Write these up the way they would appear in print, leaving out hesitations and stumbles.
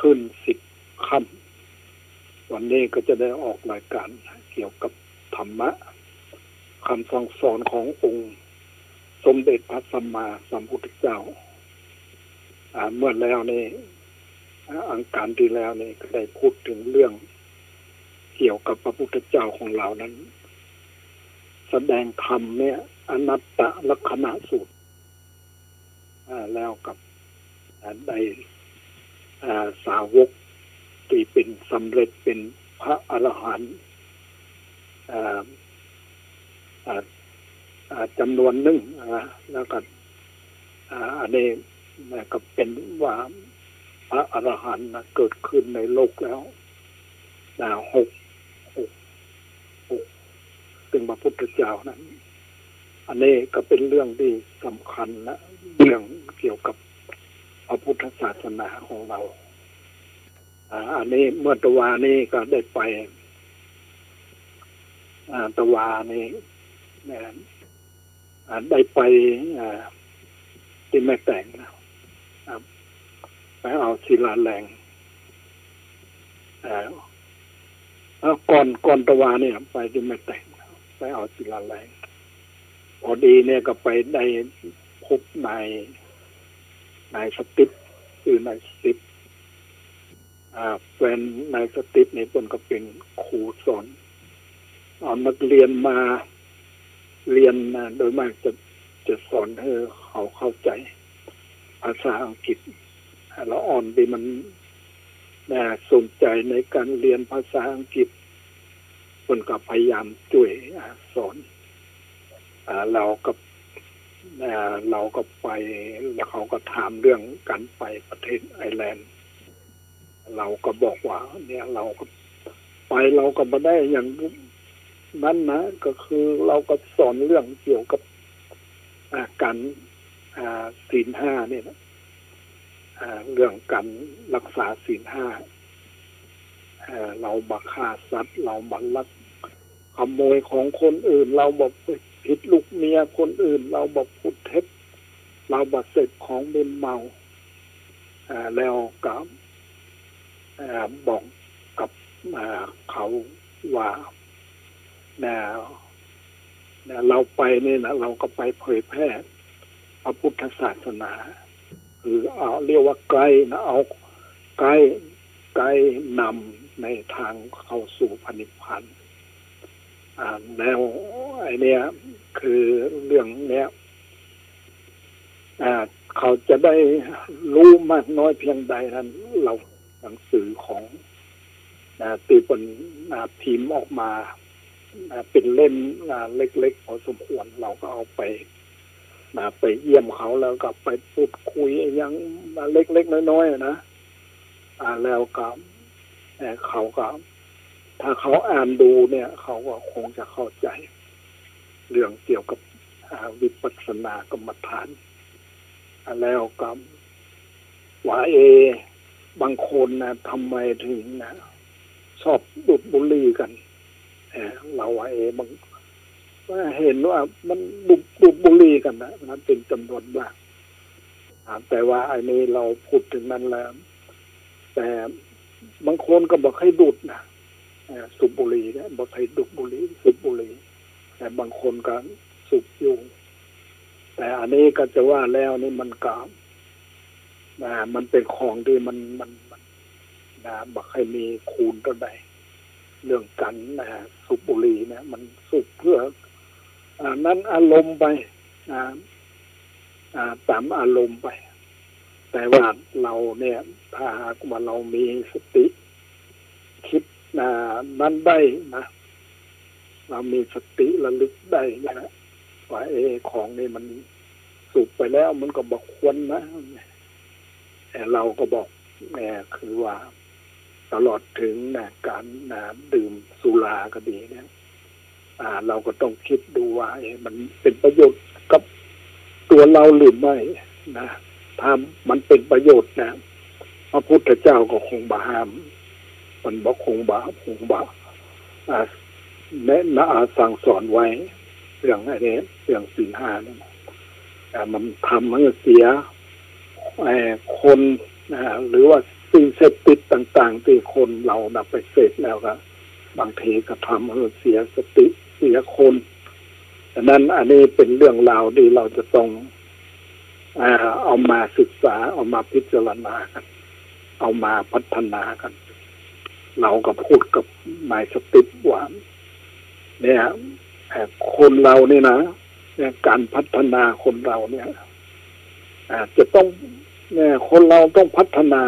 ขึ้น10 ค่ำวันนี้ก็จะได้ออกรายการเกี่ยวกับธรรมะคำสั่งสอนขององค์สมเด็จพระสัมมาสัมพุทธเจ้าเมื่อแล้วนี่อังการที่แล้วนี่ก็ได้พูดถึงเรื่องเกี่ยวกับพระพุทธเจ้าของเรานั้นแสดงธรรมเนี่ยอนัตตลักขณสูตรแล้วกับได้สาวกที่เป็นสำเร็จเป็นพระอรหันต์จำนวนหนึ่งแล้วก็อันนี้ก็เป็นว่าพระอรหันต์เกิดขึ้นในโลกแล้วหกซึ่งพระพุทธเจ้านั้นอันนี้ก็เป็นเรื่องที่สำคัญนะเรื่องเกี่ยวกับพระพุทธศาสนาของเราอันนี้เมื่อตะวานี้ก็ได้ไปตะวานี้ได้ไปที่แม่แต่งแล้วไปเอาศิลาแรงก่อนตะวาเนี่ยไปที่แม่แต่งไปเอาศิลาแรงพอดีเนี่ยก็ไปได้พบนายสติ๊กคือนายสติ๊กแฟนนายสติ๊กนี่เพิ่นก็เป็นครูสอนเอานักเรียนมาเรียนโดยมากจะสอนให้เขาเข้าใจภาษาอังกฤษแล้วอ่อนดีมันสนใจในการเรียนภาษาอังกฤษเพิ่นก็พยายามช่วยสอนเราก็ไปแล้วเขาก็ถามเรื่องการไปประเทศไอร์แลนด์เราก็บอกว่าเนี่ยเราก็ไปเราก็ไม่ได้อย่างนั้นนะก็คือเราก็สอนเรื่องเกี่ยวกับการศีล 5เนี่ยนะเรื่องการรักษาศีล 5เราบักฆ่าสัตว์เราบักลักขโมยของคนอื่นเราบอกผิดลูกเมียคนอื่นเราบอกพูดเท็จเราบอกเสพของมึนเมาแล้วก็บอกกับเขาว่าเราไปนี่นะเราก็ไปเผยแพร่พระพุทธศาสนาคือเรียกว่าไกลนะเอาไกลนำในทางเข้าสู่พระนิพพานแล้วไอ้เนี่ยคือเรื่องเนี้ยเขาจะได้รู้มากน้อยเพียงใดนั้นเราหนังสือของตีปนพิมพ์ออกมาเป็นเล่มเล็กๆพอสมควรเราก็เอาไปเยี่ยมเขาแล้วก็ไปพูดคุยอย่างเล็กๆน้อยๆนะแล้วก็เขาก็ถ้าเขาอ่านดูเนี่ยเขาก็คงจะเข้าใจเรื่องเกี่ยวกับวิปัสสนากรรมฐานแล้วก็ว่าบางคนนะทำไมถึงชอบดูดบุหรี่กันเราว่าบางเห็นว่ามันดูดบุหรี่กันนะมันเป็นจำนวนมากแต่ว่าไอ้นี้เราพูดถึงนั้นแล้วแต่บางคนก็บอกให้ดูดนะสูบบุหรี่เนี่ยบอกให้ดูดบุหรี่สูบบุหรี่แต่บางคนก็สูบอยู่แต่อันนี้ก็จะว่าแล้วนี่มันก็มันเป็นของที่มันบอกให้มีคูณเท่าใดเรื่องกันสูบบุหรี่เนี่ยมันสูบเพื่อนั้นอารมณ์ไปตามอารมณ์ไปแต่ว่าเราเนี่ยถ้าหากว่าเรามีสติคิดนั้นได้นะเรามีสติระลึกได้นะว่าของนี่มันสูบไปแล้วมันก็บอกควรนะแต่เราก็บอกคือว่าตลอดถึงการดื่มสุราก็ดีเนี่ยเราก็ต้องคิดดูว่ามันเป็นประโยชน์กับตัวเราหรือไม่นะถ้ามันเป็นประโยชน์นะพระพุทธเจ้าก็คงบ่ห้ามมันบอกคงบ่แนะนำสั่งสอนไว้เรื่องอะไรเรื่องศีล 5นี่มันทำให้เสียคนหรือว่าสิ่ง สพติดต่างๆที่คนเรานับไปเสพแล้วก็บางทีก็ทำให้เสียสติเสียคนดังนั้นอันนี้เป็นเรื่องราวที่เราจะต้องเอามาศึกษาเอามาพิจารณากันเอามาพัฒนากันเราก็พูดกับนายสติว่าเนี่ยคนเราเนี่ยนะเนี่ยการพัฒนาคนเราเนี่ยจะต้องเนี่ยคนเราต้องพัฒนา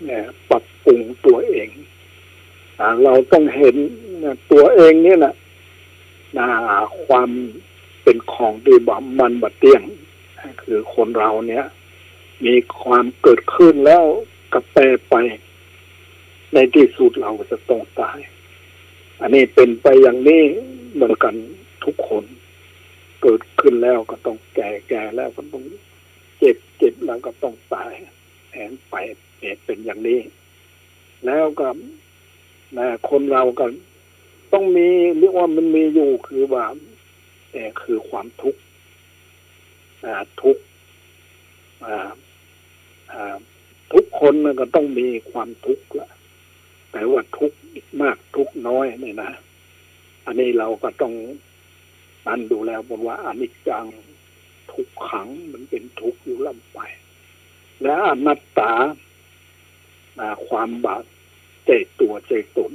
เนี่ยปรับปรุงตัวเองเราต้องเห็นตัวเองนี่แหละความเป็นของดีบ่มันบ่เที่ยงคือคนเราเนี่ยมีความเกิดขึ้นแล้วก็แปรไปในที่สุดเราจะต้องตายอันนี้เป็นไปอย่างนี้เหมือนกันทุกคนเกิดขึ้นแล้วก็ต้องแก่แล้วก็ต้องเจ็บแล้วก็ต้องตายแผนไปเป็นอย่างนี้แล้วก็คนเราก็ต้องมีเรียกว่ามันมีอยู่คือว่าคือความทุกข์ทุกคนก็ต้องมีความทุกข์ละแต่ว่าทุกข์มากทุกข์น้อยนี่นะอันนี้เราก็ต้องนั่นดูแล้วบอกว่าอนิจจังทุกขังมันเป็นทุกข์อยู่ล่ำไปและอนัตตาความบาปใจตัวใจตน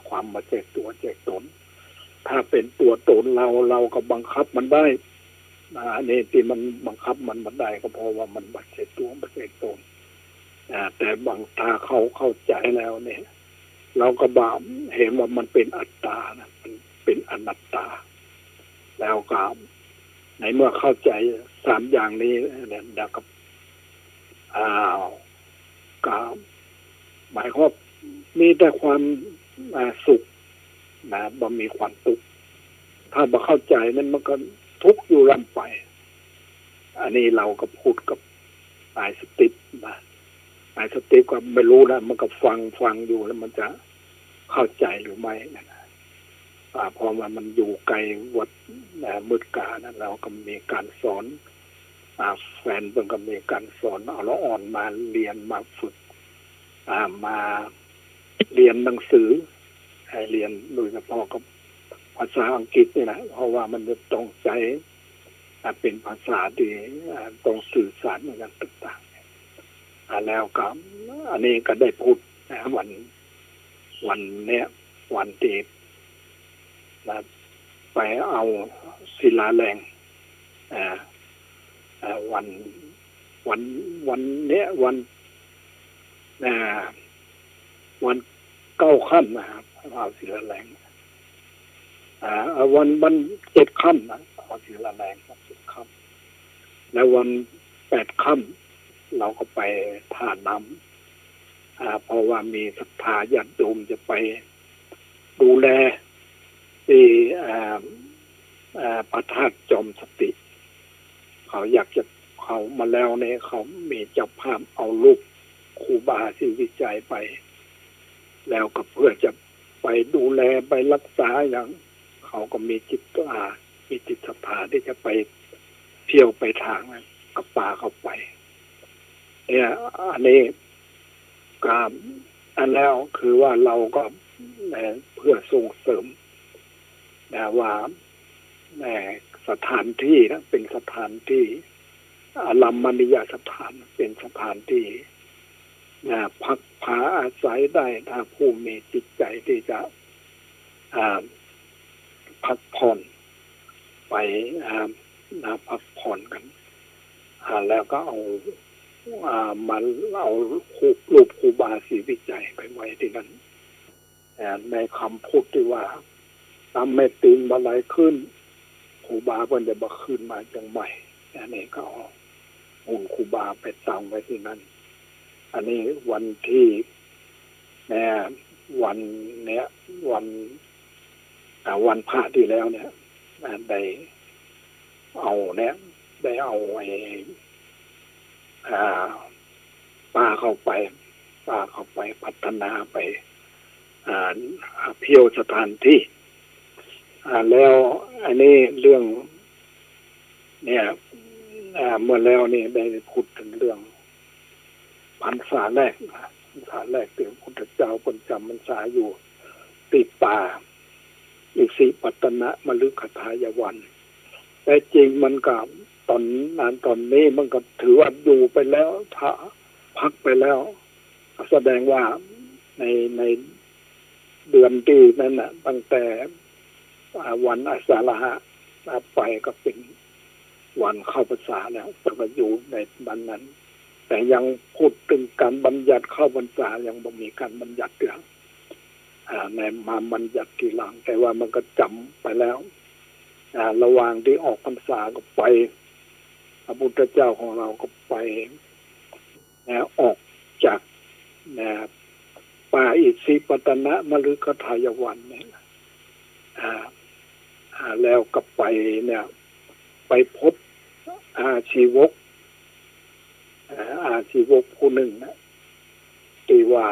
ความมาใจตัวใจตนถ้าเป็นตัวตนเราก็บังคับมันได้อันนี้ที่มันบังคับมันได้ก็เพราะว่ามันบัดใจตัวบัดใจตนแต่บางถ้าเขาเข้าใจแล้วเนี่ยเราก็บาเห็นว่ามันเป็นอัตตานะมันเป็นอนัตตาแล้วก็ในเมื่อเข้าใจสามอย่างนี้เนี่ยเดี๋ยวกับก็หมายความมีแต่ความสุขบ่มีความทุกข์ถ้าบ่เข้าใจนั้นมันก็ทุกข์อยู่ลำไปอันนี้เราก็พูดกับนายสติปนายสติปก็ไม่รู้นะมันก็ฟังอยู่แล้วมันจะเข้าใจหรือไม่นะพอมันอยู่ไกลวัดมืดกานะเราก็มีการสอนแฟนเพิ่งก็มีการสอนเอาละอ่อนมาเรียนมาฝึกมาเรียนหนังสือให้เรียนโดยเฉพาะกับภาษาอังกฤษนี่นะเพราะว่ามันจะต้องใจเป็นภาษาที่ต้องสื่อสารกันต่างๆแล้วก็อันนี้ก็ได้พูดวันเนี้ยวันที่ไปเอาศิลาแรงวันเนี้ยวัน9 ค่ำนะครับเอาศิลาแรงวัน7 ค่ำนะเอาศิลาแรง7 ค่ำแล้ววัน8 ค่ำเราก็ไปท่าน้ำเพราะว่ามีศรัทธาญาติโยมจะไปดูแลที่พระธาตุจอมสติเขาอยากจะเขามาแล้วเนี่ยเขามีเจ้าภาพเอารูปครูบาที่วิจัยไปแล้วก็เพื่อจะไปดูแลไปรักษาอย่างเขาก็มีจิตศรัทธาที่จะไปเที่ยวไปทางกับป่าเข้าไปเนี่ยอันนี้ก็อันแล้วคือว่าเราก็เพื่อส่งเสริมว่าสถานที่นะเป็นสถานที่ลัมมณียสถานเป็นสถานที่พักผาอาศัยได้ถ้าผู้มีจิตใจที่จะพักผ่อนไปพักผ่อนกันแล้วก็เอารูปครูบาศรีวิจัยไปไว้ที่นั่นในคำพูดที่ว่าทำไม่ตีนบาไหลขึ้นครูบาเพิ่นจะมาขึ้นมาจังใหม่อันนี้ก็เอาหุ่นครูบาไปตั้งไว้ที่นั่นอันนี้วันที่วันพระที่แล้วเนี่ยได้เอาป้าเข้าไปพัฒนาไปเที่ยวสถานที่แล้วอันนี้เรื่องเนี่ยเมื่อแล้วนี่ได้พูดถึงเรื่องพระ รรษาแรกพรรษาแรกที่พระพุทธเจ้าเป็นจำพรรษาอยู่ติดป่าอิสิปตนะมฤคทายวันแต่จริงมันก็ตอนนี้มันก็ถือว่าอยู่ไปแล้วถ้าพักไปแล้วแสดงว่าในเดือนที่นั้นน่ะตั้งแต่วันอาสาฬหะไปก็เป็นวันเข้าพรรษาแล้วก็อยู่ในวันนั้น แต่ยังพูดถึงการบัญญัติเข้าพรรษายังบ่มีการบัญญัติเรื่องในมาบัญญัติทีหลังแต่ว่ามันก็จำไปแล้วระหว่างที่ออกพรรษาก็ไปพระพุทธเจ้าของเราก็ไปออกจากป่าอิสิปตนะมฤคทายวันเนี่ยแล้วก็ไปเนี่ยไปพบอาชีวกผู้หนึ่งนะที่ว่า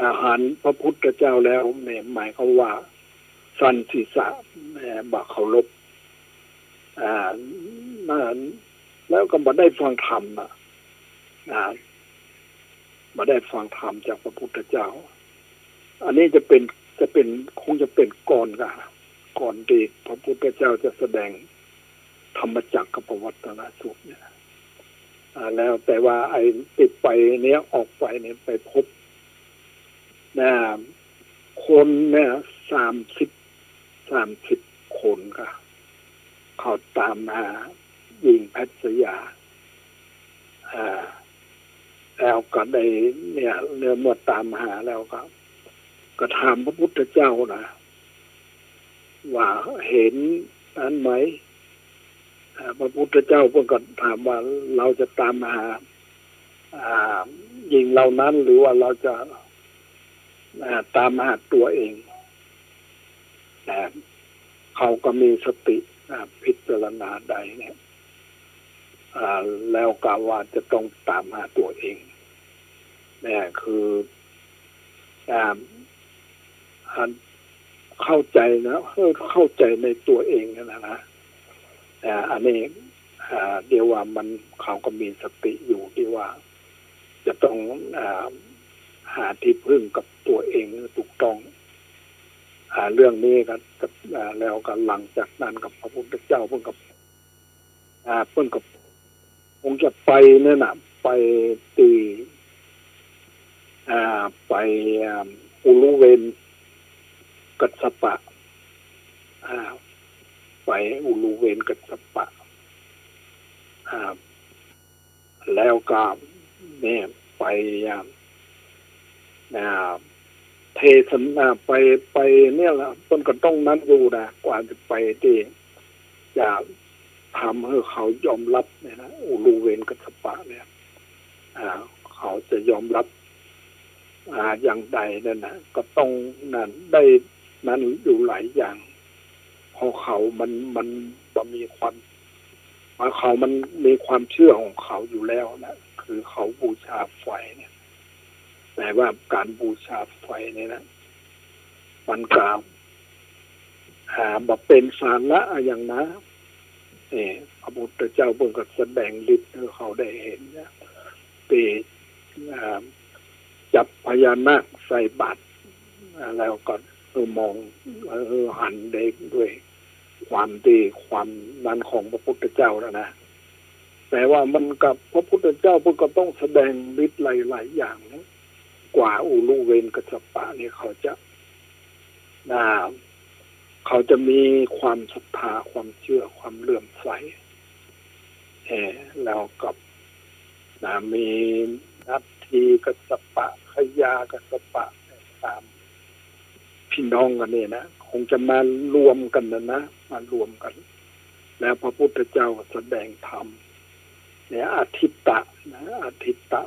อาหารพระพุทธเจ้าแล้วเนี่ยหมายความว่าสันศีษะบักเคารพแล้วก็มาได้ฟังธรรมมาได้ฟังธรรมจากพระพุทธเจ้าอันนี้จะเป็นคงจะเป็นก่อนที่พระพุทธเจ้าจะแสดงธรรมจักรกับปวัตตนสูตรเนี่ยแล้วแต่ว่าไอ้ติดไปเนี้ยออกไปเนี่ยไปพบคนเนี่ย30คนก็เขาตามมายิงแพทย์สยาแล้วก็ได้เนี่ยเมื่อตามหาแล้วก็ถามพระพุทธเจ้านะว่าเห็นนั้นไหมพระพุทธเจ้าเพิ่งก็ถามว่าเราจะตามหายิงเหล่านั้นหรือว่าเราจะตามหาตัวเองเขาก็มีสติพิจารณาใดเนี่ยแล้วกล่าวว่าจะต้องตามหาตัวเองเนี่ยคือเข้าใจนะเข้าใจในตัวเองนะอันนี้เดียวว่ามันเขาก็มีสติอยู่ที่ว่าจะต้องหาที่พึ่งกับตัวเองถูกต้องเรื่องนี้ก็แล้วก็หลังจากนั้นกับพระพุทธเจ้าเพิ่งกับคงจะไปเนี่ยนะไปตีไปอุลุเวนกัสสปะไปอุลุเวนกัสสปะแล้วก็เนี่ยไปเทศนาไปเนี่ยละต้นก็ต้องนั้นอยู่นะกว่าจะไปที่จะทำให้เขายอมรับเนี่ยนะอุลุเวนกัสสปะเนี่ยเขาจะยอมรับอย่างใดนั่นนะก็ต้องนั้นได้นั้นอยู่หลายอย่างพอเขามันมีความเขามันมีความเชื่อของเขาอยู่แล้วนะคือเขาบูชาไฟเนี่ยแต่ว่าการบูชาไฟเนี่ยนะมันกล่าวมาเป็นสาระอย่างนะพระพุทธเจ้าเพิ่งก็แสดงฤทธิ์ให้เขาได้เห็นนะตีจับพญานาคใส่บาตรแล้วก็มองหันเด็กด้วยความดีความนั้นของพระพุทธเจ้าแล้วนะแต่ว่ามันกับพระพุทธเจ้าเพิ่งก็ต้องแสดงฤทธิ์หลายๆอย่างนะกว่าอุลุเวนกัสสปะนี่เขาจะมีความศรัทธาความเชื่อความเลื่อมใสแล้วกับมีนัตถีกัสสปะขยากัสสปะตามพี่น้องกันนี่นะคงจะมารวมกันนะมารวมกันแล้วพระพุทธเจ้าแสดงธรรมเนี่ยอธิตตะ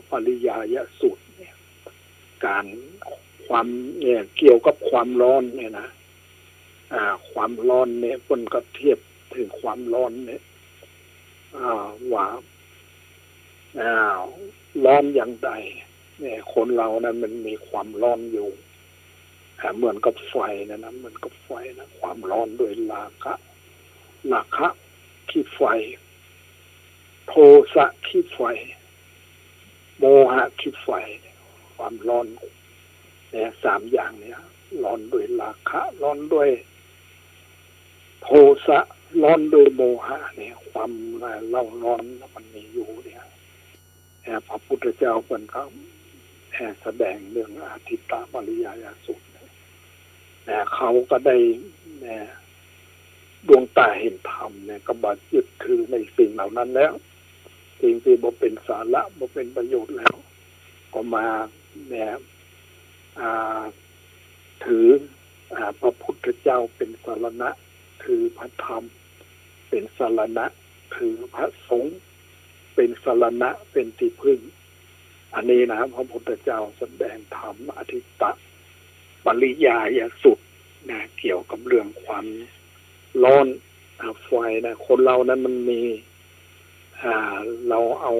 ปริยายสูตรเนี่ยการความเนี่ยเกี่ยวกับความร้อนเนี่ยนะความร้อนเนี่ยคนก็เทียบถึงความร้อนเนี่ยว่าร้อนอย่างใดเนี่ยคนเรานะมันมีความร้อนอยู่เหมือนกับไฟนะเหมือนกับไฟนะความร้อนด้วยราคะขี้ไฟโทสะขี้ไฟ โมหะคือไฟความร้อนเนี่ยสามอย่างเนี่ยร้อนด้วยราคะร้อนด้วยโทสะร้อนด้วยโมหะเนี่ยความเล่าร้อนมันมีอยู่เนี่ยพระพุทธเจ้าเป็นเขาแสดงเรื่องอาทิตตปริยายสูตรเนี่ยเขาก็ได้ดวงตาเห็นธรรมเนี่ยก็บาดยึดถือในสิ่งเหล่านั้นแล้วสิ่งที่บ่เป็นสาระบ่เป็นประโยชน์แล้วก็มาเนี่ยถือพระพุทธเจ้าเป็นสรณะถือพระธรรมเป็นสรณะถือพระสงฆ์เป็นสรณะเป็นที่พึ่งอันนี้นะพระพุทธเจ้าแสดงธรรมอธิตตปริยายสุดนะเกี่ยวกับเรื่องความร้อนไฟนะคนเรานั้นมันมีเราเอา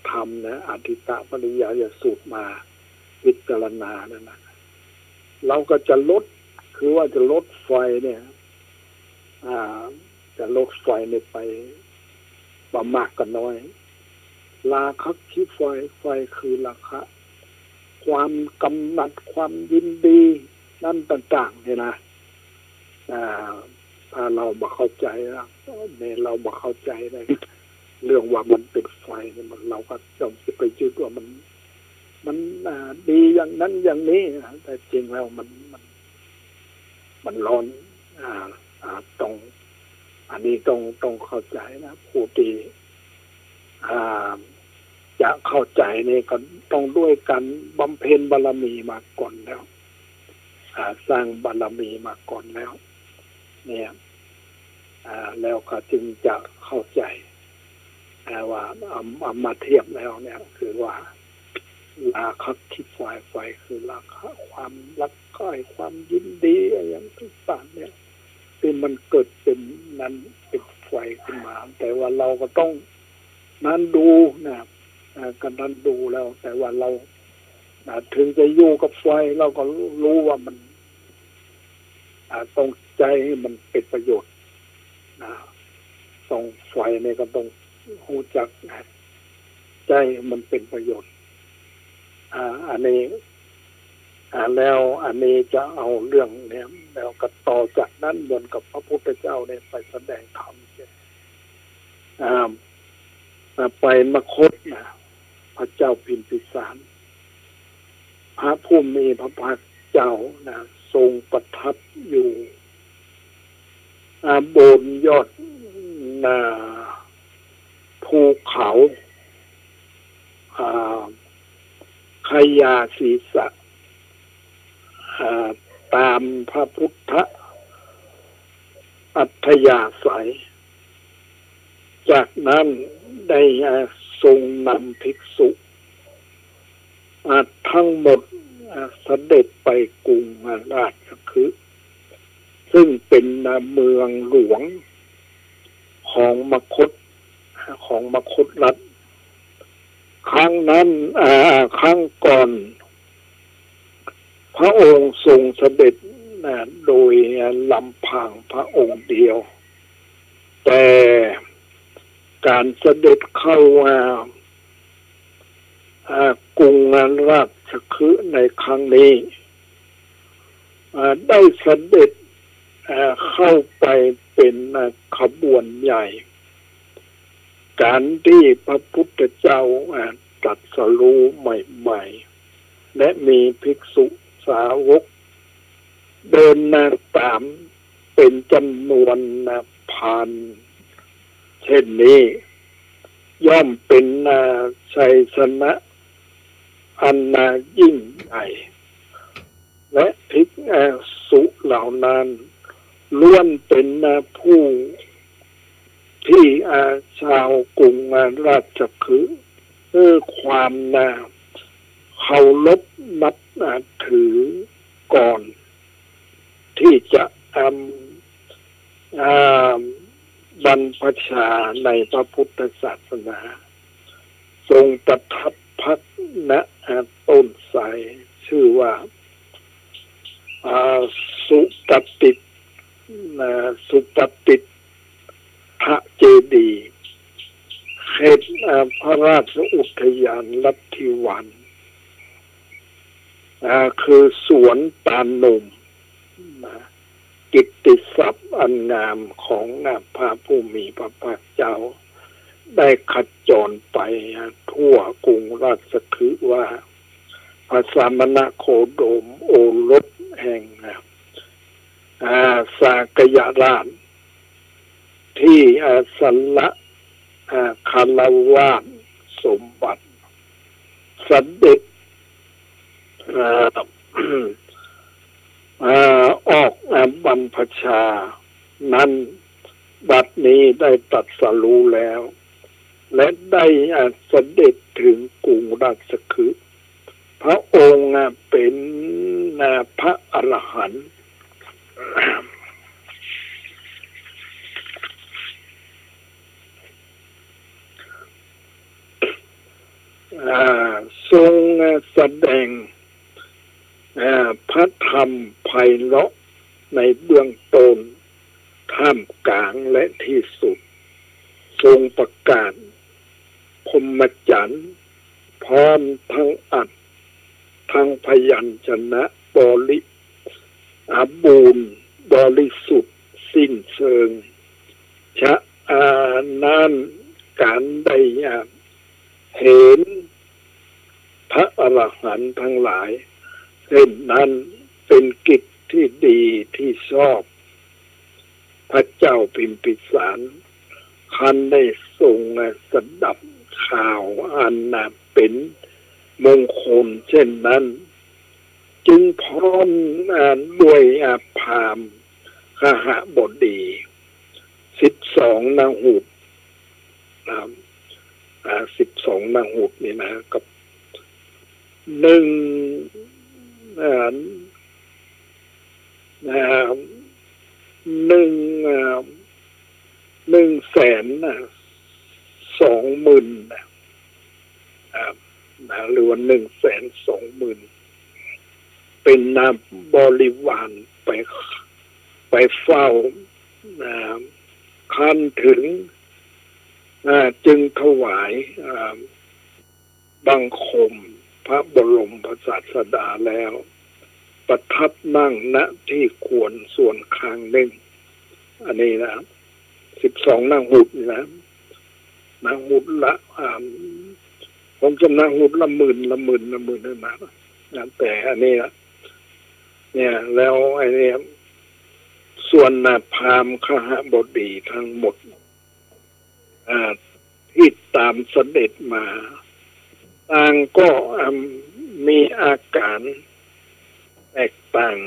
ธรรมนะอธิตตปริยายสุดมาพิจารณานั่นนะเราก็จะลดคือว่าจะลดไฟเนี่ยจะลดไฟเนี่ยไปประมากกันน้อยราคะคือไฟคือราคะความกำหนัดความยินดีนั่นต่างๆเนี่ยนะถ้าเราบ่เข้าใจนะเนี่ยเราบ่เข้าใจเลยเรื่องว่ามันเป็นไฟเนี่ยมันเราก็จงไปยึดว่ามันดีอย่างนั้นอย่างนี้แต่จริงแล้วมันร้อนตรงอันนี้ต้องเข้าใจนะผู้ที่จะเข้าใจนี่ก็ต้องด้วยกันบำเพ็ญบารมีมาก่อนแล้วสร้างบารมีมาก่อนแล้วเนี่ยแล้วก็จึงจะเข้าใจว่าเอามาเทียบแล้วเนี่ยคือว่าราคะคิดไฟคือราคะความรักใคร่ความยินดีอย่างต่างๆเนี่ยที่มันเกิดเป็นนั้นเป็นไฟขึ้นมาแต่ว่าเราก็ต้องนั้นดูนะกันนั้นดูแล้วแต่ว่าเราถึงจะอยู่กับไฟเราก็รู้ว่ามันต้องใจให้มันเป็นประโยชน์นะต้องไฟเนี่ยก็ต้องรู้จักใจมันเป็นประโยชน์อันนี้แล้วอันนี้จะเอาเรื่องเนี่ยแล้วก็ต่อจากนั้นเหมือนกับพระพุทธเจ้าเนี่ยไปแสดงธรรมไปมคตนะพระเจ้าพิมพิสารพระผู้มีพระภาคเจ้านะทรงประทับอยู่บนยอดภูเขาขยาศีสะตามพระพุทธอัธยาศัยจากนั้นได้ทรงนำภิกษุทั้งหมดเสด็จไปกรุงราชคฤห์ซึ่งเป็นเมืองหลวงของมคธรัฐครั้งนั้นครั้งก่อนพระองค์ทรงเสด็จโดยลำพังพระองค์เดียวแต่การเสด็จเข้ากรุงราชคฤห์ในครั้งนี้ได้เสด็จเข้าไปเป็นขบวนใหญ่การที่พระพุทธเจ้าตรัสรู้ใหม่ๆและมีภิกษุสาวกเดินตามเป็นจำนวนพันเช่นนี้ย่อมเป็นชัยชนะอันยิ่งใหญ่และภิกษุเหล่านั้นล้วนเป็นผู้ที่ชาวกรุงราชคฤห์ความเคารพนับถือก่อนที่จะบรรพชาในพระพุทธศาสนาทรงประทับพักณต้นไทรชื่อว่าสุตติพระเจดีย์แ ตพระราชอุทยานลัทธิวันคือสวนตาลหนุ่มกิตติศัพท์อันงามของพระผู้มีพระภาคเจ้าได้ขจรไปทั่วกรุงราชคฤห์ว่าพระสมณโคดมโอรสแห่งสากยราชที่สัลละคารวาสสมบัติเสด็จออกบรรพชานั้นบัดนี้ได้ตรัสรู้แล้วและได้เสด็จถึงกรุงราชคฤห์พระองค์เป็นพระอรหันต์ทรงแสดงพระธรรมไพเราะในเบื้องต้นท่ามกลางและที่สุดทรงประกาศพรหมจรรย์พร้อมทั้งอัดทั้งพยัญชนะบริสุทธิ์สิ้นเชิงชะนั้นการได้เห็นพระอรหันต์ทั้งหลายเช่นนั้นเป็นกิจที่ดีที่ชอบพระเจ้าพิมพิสารคันได้ทรงสดับข่าวอันเป็นมงคลเช่นนั้นจึงพร้อมด้วยพราหมณ์คหบดี12 นหุต12 นหุตนี่นะกับ1 แสน 20,000หรือว่า120,000เป็นบริวารไปเฝ้าคันถึงจึงถวายบังคมพระบรมศาสดาแล้วประทับนั่งณที่ควรส่วนข้างหนึ่งอันนี้นะ12 นหุตนะนหุตละผมจำนหุตละหมื่นนั่นนะแต่อันนี้เนี่ยแล้วไอ้นี่ส่วนพราหมณ์คหบดีทั้งหมดที่ตามเสด็จมาต่างก็มีอาการแตกต่าง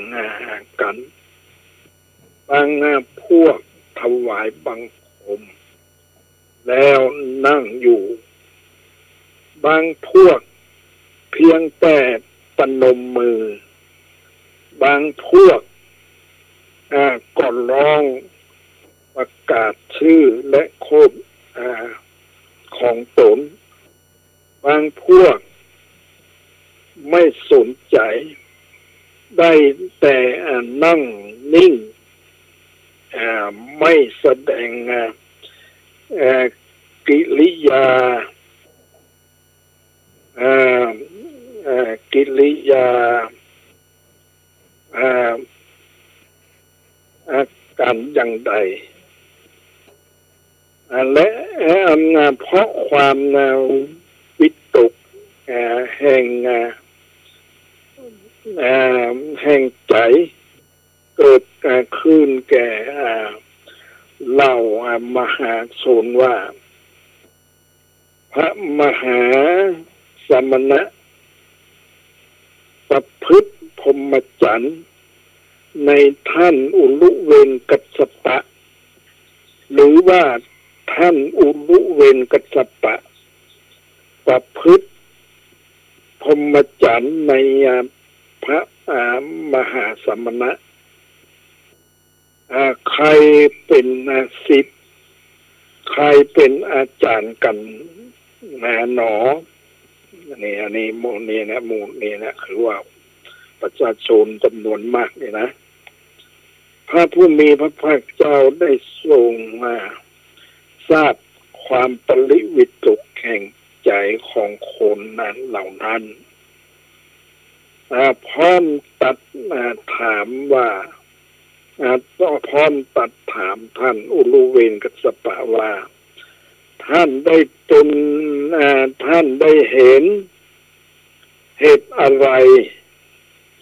กันบางพวกถวายบังคมแล้วนั่งอยู่บางพวกเพียงแต่ประนมมือบางพวกก็ร้องประกาศชื่อและโคดของตนบางพวกไม่สนใจได้แต่นั่งนิ่งไม่แสดงกิริยาการอย่างใดและเพราะความวิตกแห่งใจเกิดขึ้นแก่เหล่ามหาชนว่าพระมหาสมณะประพฤติพรหมจรรย์ในท่านอุลุเวนกัสสปะหรือว่าท่านอุลุเวนกัสสปะประพฤติพรหมจรรย์ในพระมหาสมณะใครเป็นศิษย์ใครเป็นอาจารย์กันหนออันนี้หมู่นี้นะคือว่าประชาชนจำนวนมากนี่นะพระผู้มีพระภาคเจ้าได้ทรงทราบคว ความปริวิตกแห่งใจของคนนั้นเหล่านั้นพร้อมตัดถามว่าพร้อมตัดถามท่านอุลุเวนกัสสปะว่าท่านได้เป็นท่านได้เห็นเหตุอะไร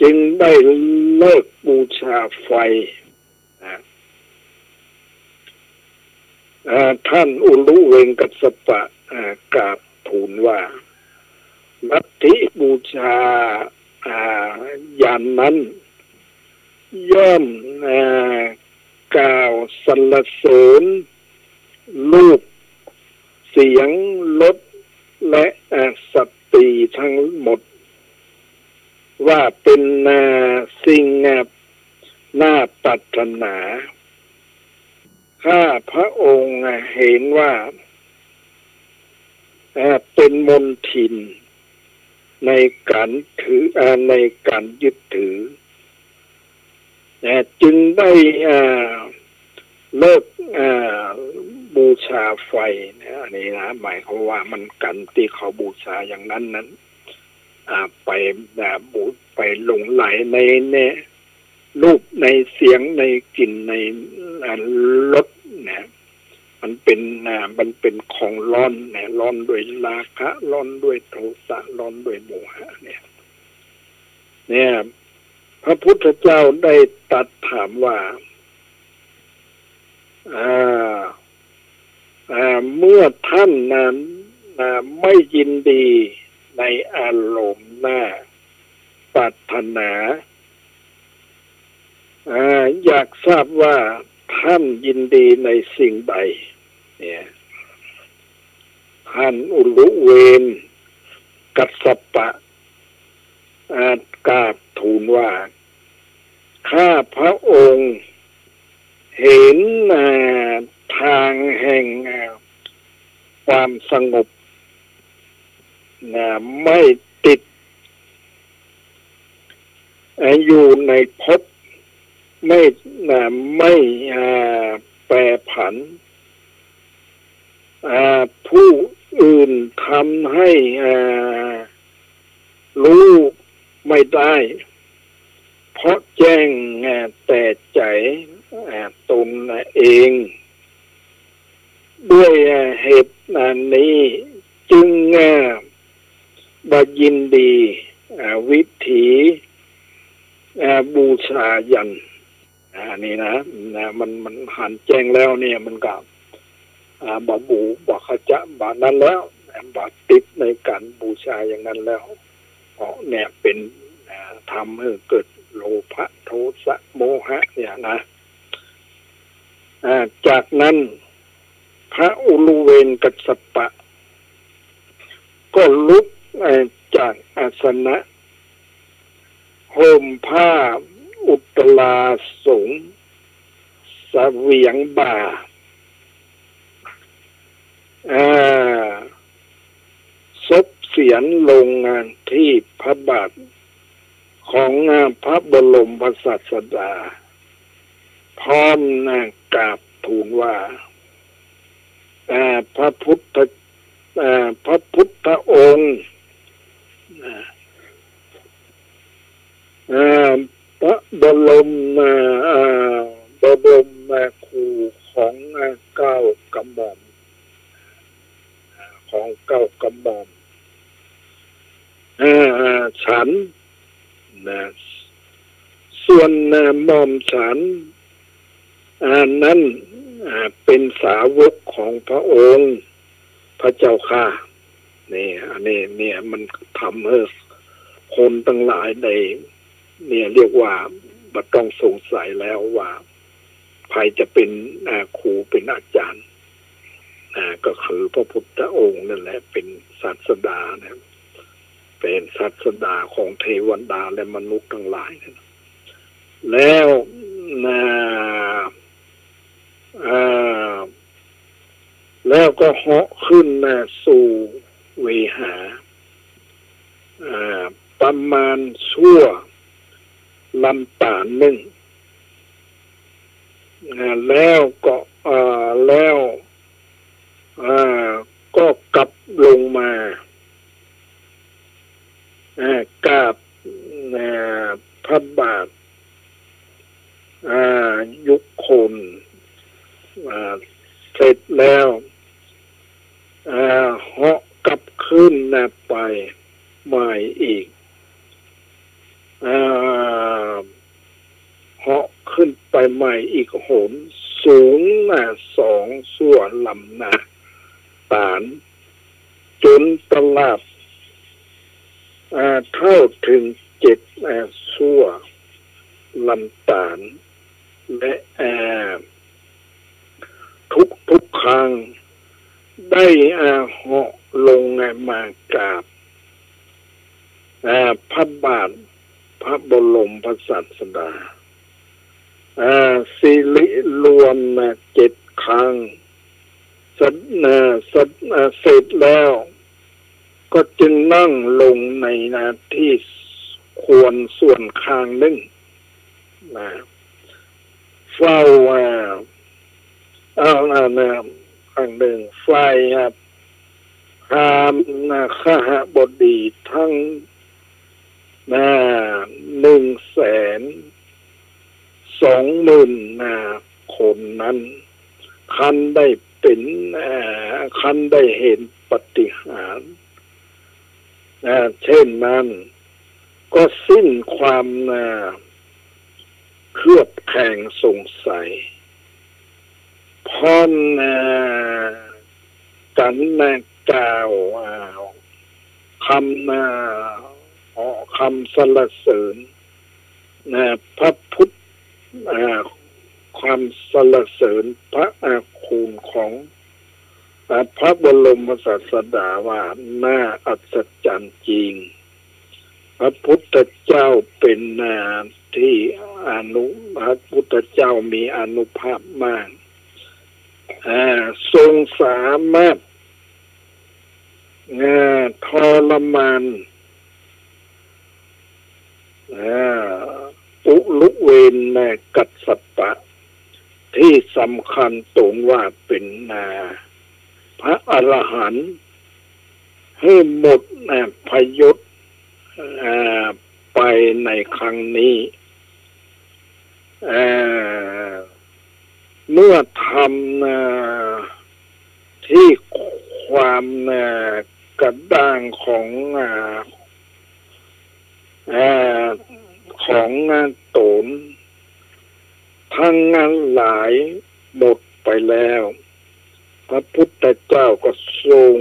จึงได้เลิกบูชาไฟท่านอุลุเวงกัสสปะกราบทูลว่าลัทธิบูชาญาณนั้นย่อมกล่าวสรรเสริญรูปเสียงรสและสัตติทั้งหมดว่าเป็นสิ่งน่าปรารถนาข้าพระองค์เห็นว่าเป็นมลทินในการถือในการยึดถือจึงได้เลิกบูชาไฟอันนี้นะหมายความว่ามันกันที่เขาบูชาอย่างนั้นไปไปหลงไหลในรูปในเสียงในกลิ่นในรสนะมันเป็นของร้อนนะร้อนด้วยราคะร้อนด้วยโทสะร้อนด้วยโมหะเนี่ยพระพุทธเจ้าได้ตรัสถามว่าเมื่อท่านนั้นไม่ยินดีในอารมณ์น่าปรารถนาอยากทราบว่าท่านยินดีในสิ่งใดเนี่ยท่านอุลุเวนกัสสปะกราบทูลว่าข้าพระองค์เห็นทางแห่งความสงบไม่ติดอยู่ในภพไม่แปรผันผู้อื่นทำให้รู้ไม่ได้เพราะแจ้งแต่ใจตนเองด้วยเหตุนี้จึงบยินดีวิถีบูชายันนี่นะมันหันแจ้งแล้วเนี่ยมันก็บ่ขจะบานั้นแล้วบ่ติดในการบูชาอย่างนั้นแล้วเพราะเนี่ยเป็นทำให้เกิดโลภะโทสะโมหะเนี่ยนะจากนั้นพระอุลุเวนกัสสปะก็ลุกจากอาสนะห่มผ้าอุตลาสงเสวียงบ่าซบเสียนลงที่พระบาทของพระบรมศาสดาพร้อมกราบทูลว่าพระพุทธองค์พระบรมครูของเก้ากระหม่อมฉันส่วนหม่อมฉันนั้นเป็นสาวกของพระองค์พระเจ้าค่ะนี่อันนี้เนี่ยมันทำให้คนทั้งหลายในเนี่ยเรียกว่าบ่ต้องสงสัยแล้วว่าใครจะเป็นครูเป็นอาจารย์ก็คือพระพุทธองค์นั่นแหละเป็นศาสดานะเป็นศาสดาของเทวดาและมนุษย์ทั้งหลายนะแล้วแล้วก็เหาะขึ้นสู่เวหาประมาณชั่วลำตาหนึ่งแล้วก็แล้ว ลงมากราบพระบาทยุคคนเสร็จแล้วเหาะกลับขึ้นไปใหม่อีกเหาะขึ้นไปใหม่อีกโหนสูง2 ส่วนลำตาลจนตลับเท่าถึง7 ส่วนลำตาลและทุกครั้งได้เหาะลงมากราบพระบาทพระบรมศาสดาสิริรวม7 ครั้งเสร็จแล้วก็จึงนั่งลงในที่ควรส่วนข้างหนึ่งเฝ้าข้างหนึ่งไฟหามขหบดีทั้ง120,000 คนนั้นคันได้เป็นคันได้เห็นปาฏิหาริย์เช่นนั้นก็สิ้นความเคลือบแคลงสงสัยพร้อมกันกล่าวคำสรรเสริญพระพุทธความสรรเสริญพระคุณของพระบรมศาสดาว่าน่าอัศจรรย์จริงพระพุทธเจ้าเป็นที่พระพุทธเจ้ามีอานุภาพมากทรงสามารถทรมานปุลุเวนกัสสปะที่สำคัญตรงว่าเป็นพระอรหันต์ให้หมดพยศไปในครั้งนี้เมื่อทำที่ความกระด้างของตนทั้งนั้นหลายหมดไปแล้วพระพุทธเจ้าก็ทรง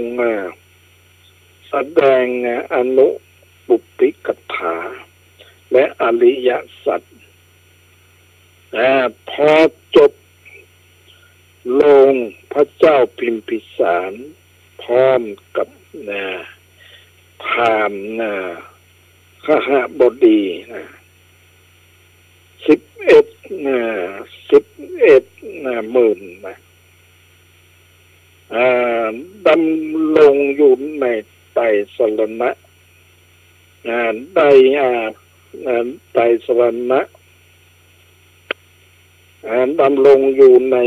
แสดงอนุปุปปิกถาและอริยสัจพอจบลงพระเจ้าพิมพิสารพร้อมกับพราหมณ์ขหบดี11,000,000ดำลงอยู่ในไตรสรณะได้ไตรสรณะดำลงอยู่ใน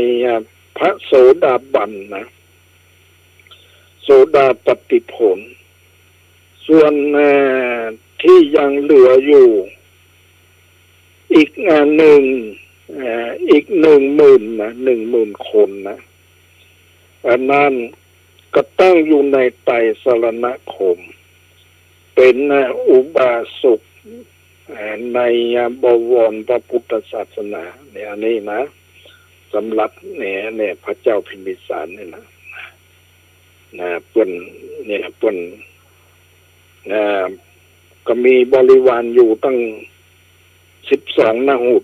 พระโสดาบันโสดาปฏิผลส่วนที่ยังเหลืออยู่อีกหนึ่งอีก10,000 คนอันนั้นก็ตั้งอยู่ในไตรสรณคมเป็นอุบาสกในบวรพระพุทธศาสนาเนี่ยอันนี้นะสำหรับเนี่ยพระเจ้าพิมพิสารเนี่ยนะเปิ้นก็มีบริวารอยู่ตั้ง12 นาหุต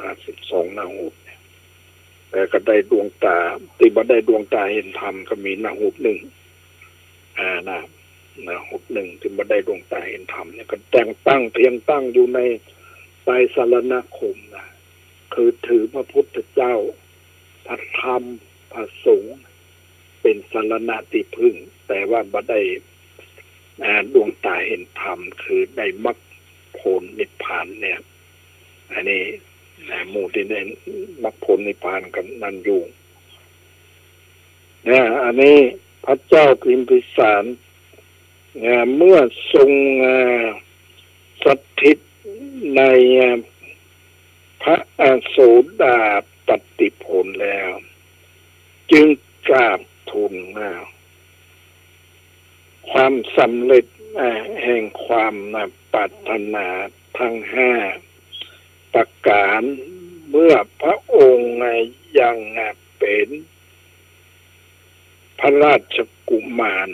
12 นาหุตแต่ก็ได้ดวงตาที่บ่ได้ดวงตาเห็นธรรมก็มีนาหุต1นาหุต1ที่บ่ได้ดวงตาเห็นธรรมเนี่ยก็แต่งตั้งเพียงตั้งอยู่ในไตรสรณคมคือถือพระพุทธเจ้าพระธรรมพระสงฆ์เป็นสรณะที่พึ่งแต่ว่าบ่ได้ดวงตาเห็นธรรมคือได้มรรคผลนิพพานเนี่ยอันนี้หมู่ที่ได้มรรคผลนิพพานกันนั่นอยู่อันนี้พ พระเจ้าพิมพิสารเมื่อทรงสถิตในพระโสดาปฏิผลแล้ว จึงกราบทูลความสำเร็จแห่งความปรารถนาทั้งห้าประการเมื่อพระองค์ยังเป็นพระราชกุมาร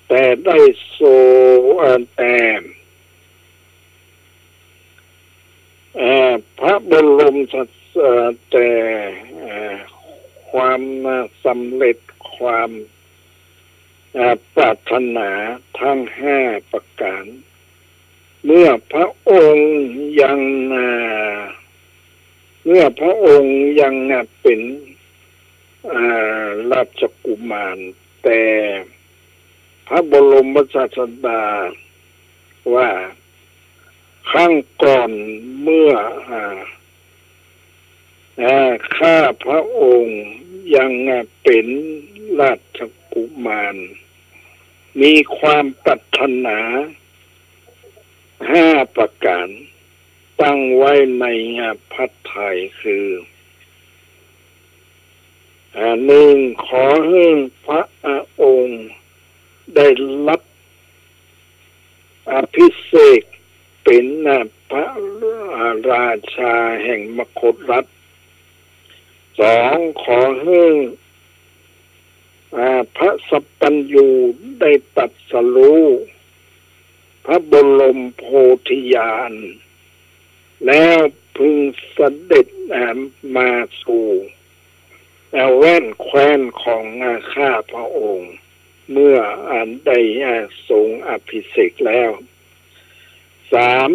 แต่ได้โซพระบรมแต่ความสำเร็จความปรารถนาทั้งห้าประการเมื่อพระองค์ยังเป็นราชกุมารแต่พระบรมศาสดาว่าข้างก่อนเมื่อข้าพระองค์ยังเป็นราชกุมารมีความปรารถนาห้าประการตั้งไว้ในพระทัยคือหนึ่งขอให้พระองค์ได้รับอภิเษกเป็นพระราชาแห่งมคธรัฐสองขอให้พระสัพพัญญูได้ตรัสรู้พระบรมโพธิญาณแล้วพึงเสด็จมาสู่แว่นแคว้นของข้าพระองค์เมื่อได้ทรงอภิเษกแล้วสาม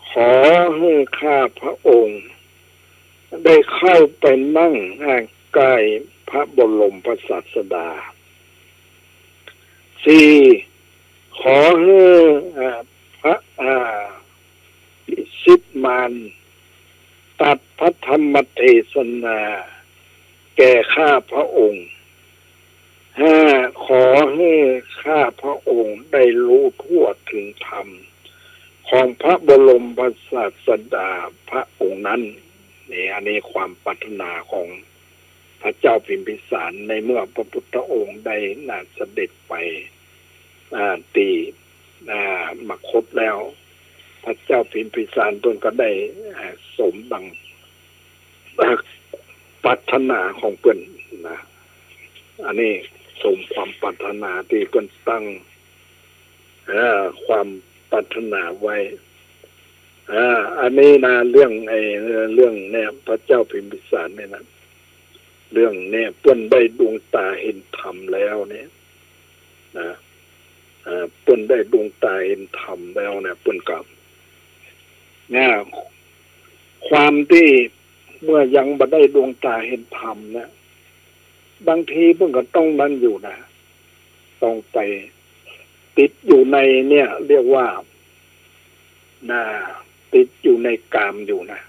ขอให้ข้าพระองค์ได้เข้าไปนั่งใกล้พระบรมศาสดาสี่ขอให้พระพิชิตมารตัดพระธรรมเทศนาแก่ข้าพระองค์ห้าขอให้ข้าพระองค์ได้รู้ทั่วถึงธรรมของพระบรมศาสดาพระองค์นั้นนี่อันนี้ความปรารถนาของพระเจ้าพิมพิสารในเมื่อพระพุทธองค์ได้เสด็จไปตีมคธแล้วพระเจ้าพิมพิสารตนก็ได้สมดังปรารถนาของเพิ่นนะอันนี้สมความปรารถนาที่เพิ่นตั้งความปรารถนาไว้อันนี้นะเรื่องเนี่ยพระเจ้าพิมพิสารเนี่ยนะเรื่องเนี่ยเพิ่นได้ดวงตาเห็นธรรมแล้วเนี่ยนะเพิ่นได้ดวงตาเห็นธรรมแล้วเนี่ยเพิ่นกับเนี่ยความที่เมื่อยังบ่ได้ดวงตาเห็นธรรมนะบางทีเพิ่นก็ต้องนั่นอยู่นะต้องไปติดอยู่ในเนี่ยเรียกว่าติดอยู่ในกามอยู่นะ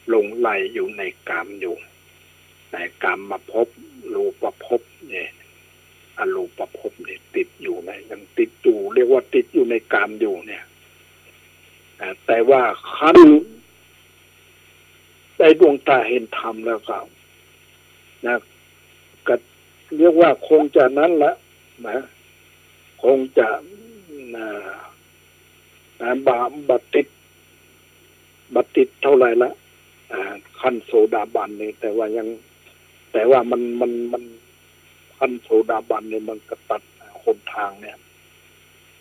หลงไหลอยู่ในกามอยู่ในกามมาพบรูปภพเนี่ยอรูปภพเนี่ยติดอยู่ในยังติดอยู่เรียกว่าติดอยู่ในกามอยู่เนี่ยแต่ว่าขั้นได้ดวงตาเห็นธรรมแล้วก็นะก็เรียกว่าคงจะนั้นละนะคงจะบัติดเท่าไหร่ละขั้นโสดาบันนี่แต่ว่ามันขั้นโสดาบันนี่มันก็ตัดคนทางเนี่ย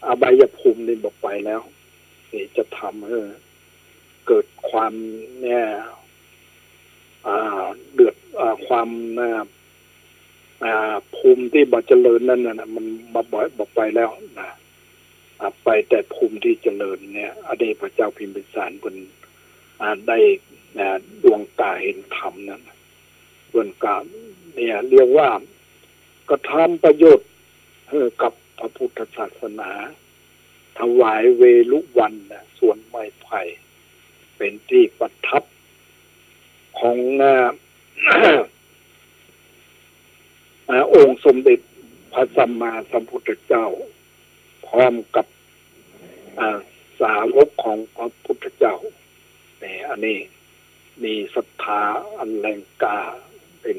อบายภูมินี่บอกไปแล้วนี่จะทำให้เกิดความเนี่ยเดือดความภูมิที่บ่เจริญนั่นน่ะมันมาบอกไปแล้วนะไปแต่ภูมิที่เจริญเนี่ยอดีตพระเจ้าพิมพิสารเพิ่นได้ดวงตาเห็นธรรมนั้นเพิ่นก็เนี่ยเรียกว่ากระทำประโยชน์ให้กับพระพุทธศาสนาถวายเวลุวันนะส่วนไม้ไผ่เป็นที่ประทับขององค์สมเด็จ พระสัมมาสัมพุทธเจ้าพร้อมกับสาวกของพระพุทธเจ้าเนี่ยอันนี้มีศรัทธาอันแรงกล้าเป็น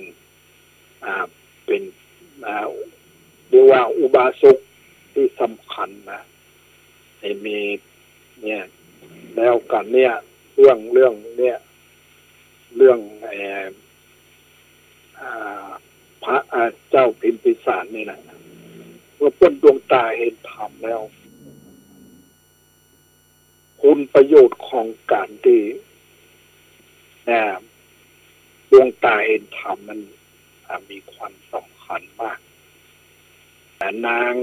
เรียกว่าอุบาสกที่สำคัญนะมีเนี่ยแล้วกันเนี่ยเรื่องเนี่ยเรื่องพระเจ้าพิมพิสารนี่นะเมื่อพ้นดวงตาเห็นธรรมแล้วคุณประโยชน์ของการที่ดวงตาเห็นธรรมมันมีความสำคัญมากนาง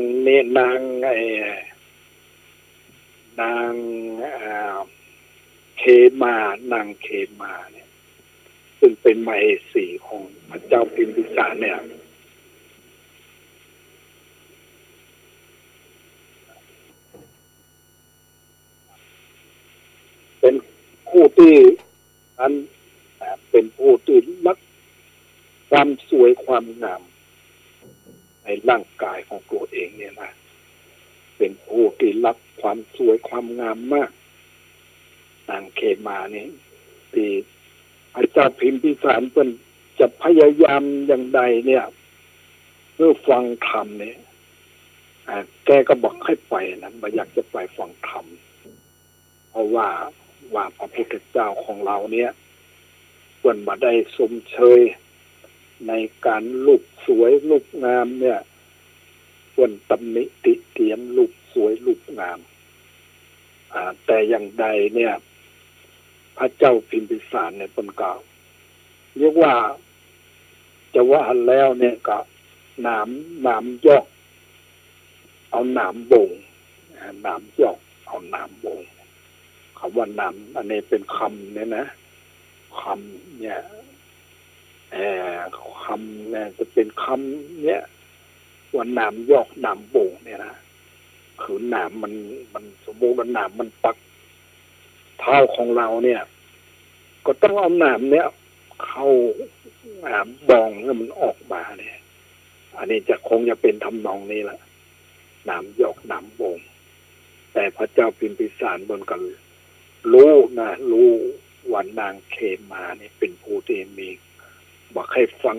เขมาเนี่ยซึ่งเป็นมเหสีของพระเจ้าพิมพิสารเนี่ยเป็นผู้ที่เป็นผู้ที่รักความสวยความงามในร่างกายของตัวเองเนี่ยนะเป็นผู้ที่รักความสวยความงามมากนางเขมานี่ที่พระเจ้าพิมพิสารเป็นจะพยายามอย่างใดเนี่ยเมื่อฟังธรรมเนี่ยแกก็บอกให้ไปนะไม่อยากจะไปฟังธรรมเพราะว่าพระพุทธเจ้าของเราเนี่ยควรมาได้สมเชยในการรูปสวยรูปงามเนี่ยควรตำหนิติเตียนรูปสวยรูปงามแต่อย่างใดเนี่ยพระเจ้าพิมพิสารเนี่ยเป็นกล่าวเรียกว่าจะว่าแล้วเนี่ยก็น้ำยอกเอาน้ำบ่งน้ำยอกเอาน้ำบ่งคำว่าน้ำอันนี้เป็นคำเนี่ยนะคำเนี่ยคำเนี่ยจะเป็นคำเนี่ยว่าน้ำยอกน้ำบ่งเนี่ยนะคือน้ำมันสมบูรณ์น้ำมันปักเท้าของเราเนี่ยก็ต้องเอาน้ำเนี่ยเข้าบ่องแล้วมันออกมาเนี่ยอันนี้คงจะเป็นทำนองนี้แหละน้ำยอกน้ำบ่งแต่พระเจ้าพิมพิสารบนกันรู้ว่านางเขมาเนี่ยเป็นผู้ที่มีบอกให้ฟัง